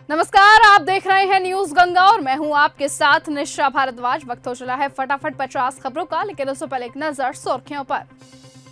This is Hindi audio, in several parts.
नमस्कार, आप देख रहे हैं न्यूज गंगा और मैं हूं आपके साथ निशा भारद्वाज। वक्त हो चला है फटाफट 50 खबरों का, लेकिन उससे पहले एक नजर सुर्खियों पर।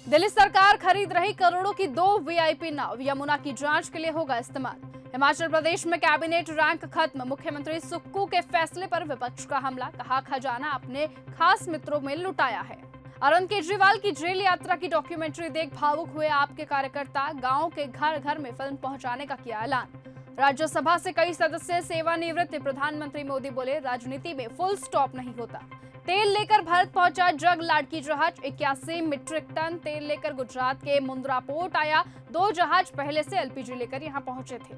दिल्ली सरकार खरीद रही करोड़ों की 2 वीआईपी नाव, यमुना की जांच के लिए होगा इस्तेमाल। हिमाचल प्रदेश में कैबिनेट रैंक खत्म, मुख्यमंत्री सुक्खू के फैसले पर विपक्ष का हमला, कहा खजाना अपने खास मित्रों में लुटाया है। अरविंद केजरीवाल की जेल यात्रा की डॉक्यूमेंट्री देख भावुक हुए आपके कार्यकर्ता, गाँव के घर घर में फिल्म पहुंचाने का किया ऐलान। राज्यसभा से कई सदस्य सेवानिवृत्त, प्रधानमंत्री मोदी बोले राजनीति में फुल स्टॉप नहीं होता। तेल लेकर भारत पहुंचा जग लाड़की जहाज, 81 मीट्रिक टन तेल लेकर गुजरात के मुंद्रा पोर्ट आया। 2 जहाज पहले से एलपीजी लेकर यहां पहुंचे थे।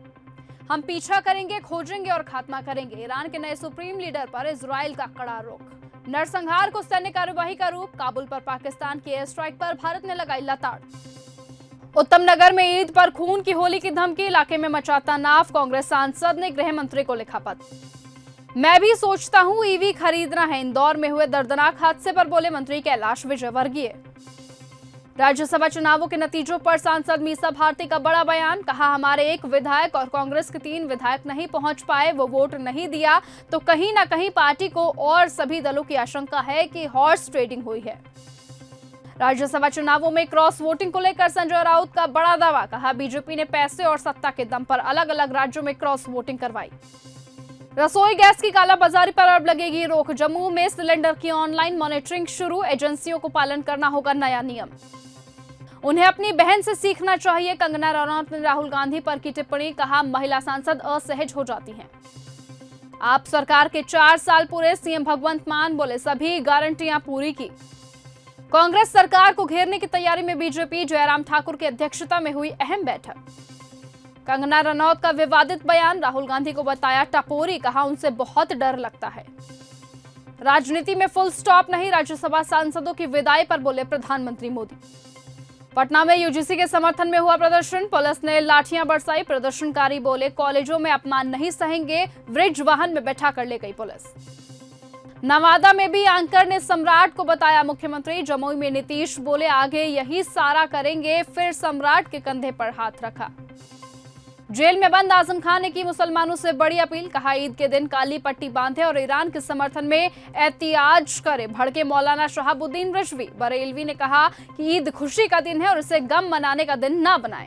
हम पीछा करेंगे, खोजेंगे और खात्मा करेंगे, ईरान के नए सुप्रीम लीडर पर इजराइल का कड़ा रोक। नरसंहार को सैन्य कार्यवाही का रूप, काबुल पर पाकिस्तान की एयर स्ट्राइक पर भारत ने लगाई लताड़। उत्तम नगर में ईद पर खून की होली की धमकी, इलाके में मचा तनाव, कांग्रेस सांसद ने गृह मंत्री को लिखा पत्र। मैं भी सोचता हूं ईवी खरीदना है, इंदौर में हुए दर्दनाक हादसे पर बोले मंत्री कैलाश विजयवर्गीय। राज्यसभा चुनावों के नतीजों पर सांसद मीसा भारती का बड़ा बयान, कहा हमारे एक विधायक और कांग्रेस के 3 विधायक नहीं पहुंच पाए, वो वोट नहीं दिया तो कहीं ना कहीं पार्टी को और सभी दलों की आशंका है कि हॉर्स ट्रेडिंग हुई है। राज्यसभा चुनावों में क्रॉस वोटिंग को लेकर संजय राउत का बड़ा दावा, कहा बीजेपी ने पैसे और सत्ता के दम पर अलग अलग राज्यों में क्रॉस वोटिंग करवाई। रसोई गैस की कालाबाजारी पर अब लगेगी रोक, जम्मू में सिलेंडर की ऑनलाइन मॉनिटरिंग शुरू, एजेंसियों को पालन करना होगा नया नियम। उन्हें अपनी बहन से सीखना चाहिए, कंगना रनौत ने राहुल गांधी पर की टिप्पणी, कहा महिला सांसद असहज हो जाती हैं। आप सरकार के 4 साल पूरे, सीएम भगवंत मान बोले सभी गारंटियां पूरी की। कांग्रेस सरकार को घेरने की तैयारी में बीजेपी, जयराम ठाकुर की अध्यक्षता में हुई अहम बैठक। कंगना रनौत का विवादित बयान, राहुल गांधी को बताया टपोरी, कहा उनसे बहुत डर लगता है। राजनीति में फुल स्टॉप नहीं, राज्यसभा सांसदों की विदाई पर बोले प्रधानमंत्री मोदी। पटना में यूजीसी के समर्थन में हुआ प्रदर्शन, पुलिस ने लाठियां बरसाई, प्रदर्शनकारी बोले कॉलेजों में अपमान नहीं सहेंगे, व्रिज वाहन में बैठा कर ले गई पुलिस। नवादा में भी एंकर ने सम्राट को बताया मुख्यमंत्री, जमुई में नीतीश बोले आगे यही सारा करेंगे, फिर सम्राट के कंधे पर हाथ रखा। जेल में बंद आजम खान ने की मुसलमानों से बड़ी अपील, कहा ईद के दिन काली पट्टी बांधे और ईरान के समर्थन में एहतियाज करे, भड़के मौलाना शहाबुद्दीन रिजवी। बरेलवी ने कहा कि ईद खुशी का दिन है और इसे गम मनाने का दिन ना बनाएं।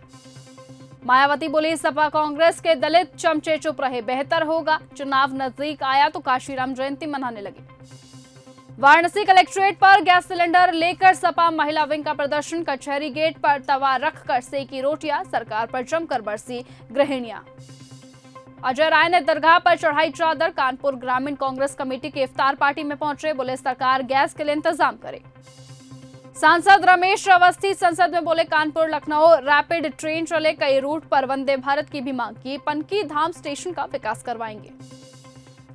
मायावती बोली सपा कांग्रेस के दलित चमचे चुप रहे, बेहतर होगा, चुनाव नजदीक आया तो काशीराम जयंती मनाने लगे। वाराणसी कलेक्ट्रेट पर गैस सिलेंडर लेकर सपा महिला विंग का प्रदर्शन, कचहरी गेट पर तवा रखकर सेकी रोटियां, सरकार पर जमकर बरसी गृहिणियां। अजय राय ने दरगाह पर चढ़ाई चादर, कानपुर ग्रामीण कांग्रेस कमेटी के इफ्तार पार्टी में पहुंचे, बोले सरकार गैस के लिए इंतजाम करे। सांसद रमेश अवस्थी संसद में बोले कानपुर लखनऊ रैपिड ट्रेन चले, कई रूट पर वंदे भारत की भी मांग की, पनकी धाम स्टेशन का विकास करवाएंगे।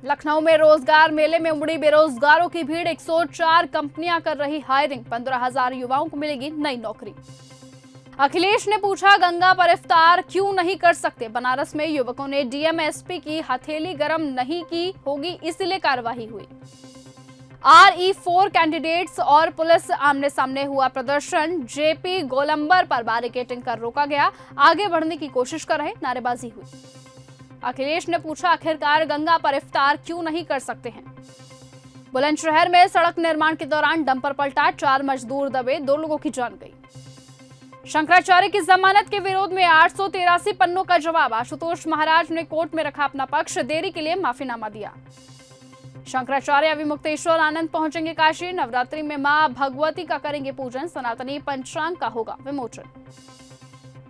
लखनऊ में रोजगार मेले में उमड़ी बेरोजगारों की भीड़, 104 कंपनियां कर रही हायरिंग, 15,000 युवाओं को मिलेगी नई नौकरी। अखिलेश ने पूछा गंगा पर इफ्तार क्यों नहीं कर सकते, बनारस में युवकों ने डीएम एसपी की हथेली गर्म नहीं की होगी, इसलिए कार्रवाई हुई। RE4 कैंडिडेट्स और पुलिस आमने सामने हुआ प्रदर्शन, जेपी गोलंबर पर बैरिकेडिंग कर रोका गया, आगे बढ़ने की कोशिश कर रहे, नारेबाजी हुई। अखिलेश ने पूछा आखिरकार गंगा पर इफ्तार क्यों नहीं कर सकते हैं। बुलंदशहर में सड़क निर्माण के दौरान डंपर पलटा, 4 मजदूर दबे, 2 लोगों की जान गई। शंकराचार्य की जमानत के विरोध में 883 पन्नों का जवाब, आशुतोष महाराज ने कोर्ट में रखा अपना पक्ष, देरी के लिए माफीनामा दिया। शंकराचार्य अविमुक्तेश्वर आनंद पहुंचेंगे काशी, नवरात्रि में मां भगवती का करेंगे पूजन, सनातनी पंचांग का होगा विमोचन।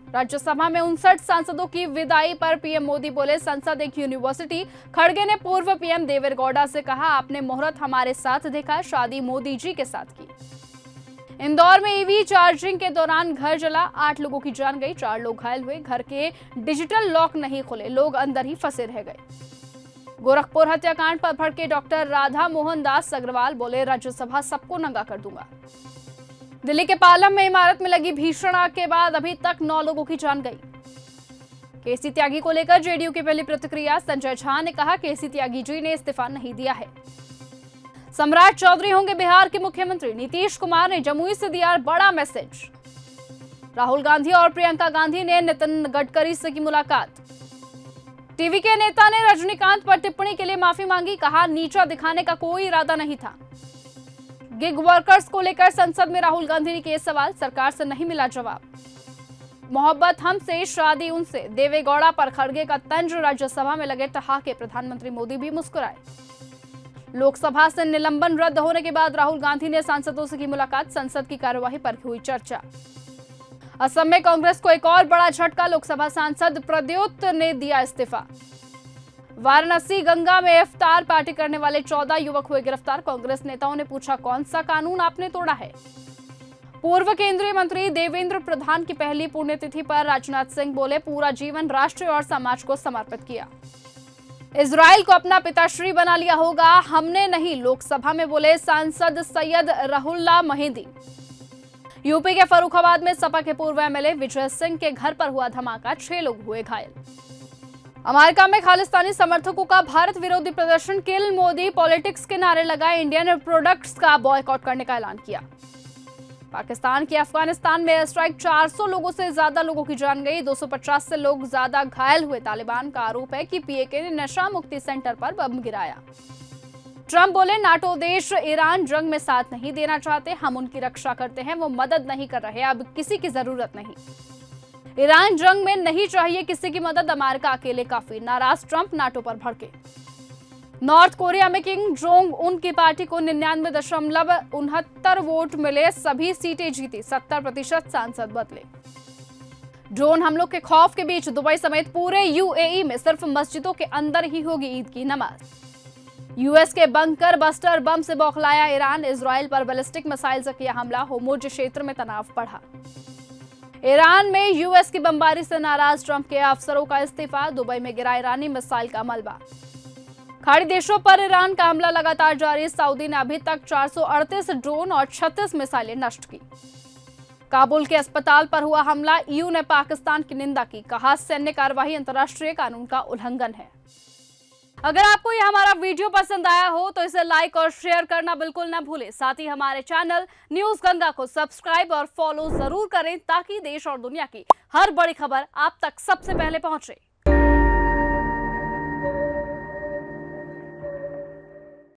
राज्यसभा में 59 सांसदों की विदाई पर पीएम मोदी बोले संसद एक यूनिवर्सिटी। खड़गे ने पूर्व पीएम देवेगौड़ा से कहा आपने मुहूर्त हमारे साथ देखा, शादी मोदी जी के साथ की। इंदौर में ईवी चार्जिंग के दौरान घर जला, 8 लोगों की जान गई, 4 लोग घायल हुए, घर के डिजिटल लॉक नहीं खुले, लोग अंदर ही फंसे रह गए। गोरखपुर हत्याकांड पर भड़के डॉक्टर राधा मोहन दास अग्रवाल, बोले राज्यसभा सबको नंगा कर दूंगा। दिल्ली के पालम में इमारत में लगी भीषण आग के बाद अभी तक 9 लोगों की जान गई। केसी त्यागी को लेकर जेडीयू की पहली प्रतिक्रिया, संजय झा ने कहा केसी त्यागी जी ने इस्तीफा नहीं दिया है। सम्राट चौधरी होंगे बिहार के मुख्यमंत्री, नीतीश कुमार ने जमुई से दिया बड़ा मैसेज। राहुल गांधी और प्रियंका गांधी ने नितिन गडकरी से की मुलाकात। टीवी के नेता ने रजनीकांत पर टिप्पणी के लिए माफी मांगी, कहा नीचा दिखाने का कोई इरादा नहीं था। गिग वर्कर्स को लेकर संसद में राहुल गांधी ने किए सवाल, सरकार से नहीं मिला जवाब। मोहब्बत हमसे शादी उनसे, देवेगौड़ा पर खड़गे का तंज, राज्यसभा में लगे ठहाके, प्रधानमंत्री मोदी भी मुस्कुराए। लोकसभा से निलंबन रद्द होने के बाद राहुल गांधी ने सांसदों से की मुलाकात, संसद की कार्यवाही पर हुई चर्चा। असम में कांग्रेस को एक और बड़ा झटका, लोकसभा सांसद प्रद्योत ने दिया इस्तीफा। वाराणसी गंगा में इफ्तार पार्टी करने वाले 14 युवक हुए गिरफ्तार, कांग्रेस नेताओं ने पूछा कौन सा कानून आपने तोड़ा है। पूर्व केंद्रीय मंत्री देवेंद्र प्रधान की पहली पुण्यतिथि पर राजनाथ सिंह बोले, पूरा जीवन राष्ट्र और समाज को समर्पित किया। इजराइल को अपना पिताश्री बना लिया होगा, हमने नहीं, लोकसभा में बोले सांसद सैयद रहुल्ला महेंदी। यूपी के फर्रुखाबाद में सपा के पूर्व एमएलए विजय सिंह के घर पर हुआ धमाका, 6 लोग हुए घायल। अमेरिका में खालिस्तानी समर्थकों का भारत विरोधी प्रदर्शन, किल मोदी पॉलिटिक्स के नारे लगाए, इंडियन प्रोडक्ट्स का बॉयकॉट करने का ऐलान किया। पाकिस्तान के अफगानिस्तान में एयर स्ट्राइक, 400 लोगों से ज्यादा लोगों की जान गई, 250 से लोग ज्यादा घायल हुए। तालिबान का आरोप है कि पीएके ने नशा मुक्ति सेंटर पर बम गिराया। ट्रंप बोले, नाटो देश ईरान जंग में साथ नहीं देना चाहते, हम उनकी रक्षा करते हैं, वो मदद नहीं कर रहे, अब किसी की जरूरत नहीं। ईरान जंग में नहीं चाहिए किसी की मदद, अमेरिका अकेले काफी, नाराज ट्रंप नाटो पर भड़के। नॉर्थ कोरिया में किंग जोंग उन की पार्टी को 99.69 वोट मिले, सभी सीटें जीती, 70% सांसद बदले। ड्रोन हमलों के खौफ के बीच दुबई समेत पूरे यूएई में सिर्फ मस्जिदों के अंदर ही होगी ईद की नमाज। यूएस के बंकर बस्टर बम से बौखलाया ईरान, इजराइल पर बैलिस्टिक मिसाइल से किया हमला, होर्मुज क्षेत्र में तनाव बढ़ा। ईरान में यूएस की बमबारी से नाराज ट्रंप के अफसरों का इस्तीफा, दुबई में गिरा ईरानी मिसाइल का मलबा। खाड़ी देशों पर ईरान का हमला लगातार जारी, सऊदी ने अभी तक 438 ड्रोन और 36 मिसाइलें नष्ट की। काबुल के अस्पताल पर हुआ हमला, ईयू ने पाकिस्तान की निंदा की, कहा सैन्य कार्रवाई अंतर्राष्ट्रीय कानून का उल्लंघन है। अगर आपको यह हमारा वीडियो पसंद आया हो तो इसे लाइक और शेयर करना बिल्कुल न भूलें। साथ ही हमारे चैनल न्यूज गंगा को सब्सक्राइब और फॉलो जरूर करें ताकि देश और दुनिया की हर बड़ी खबर आप तक सबसे पहले पहुंचे।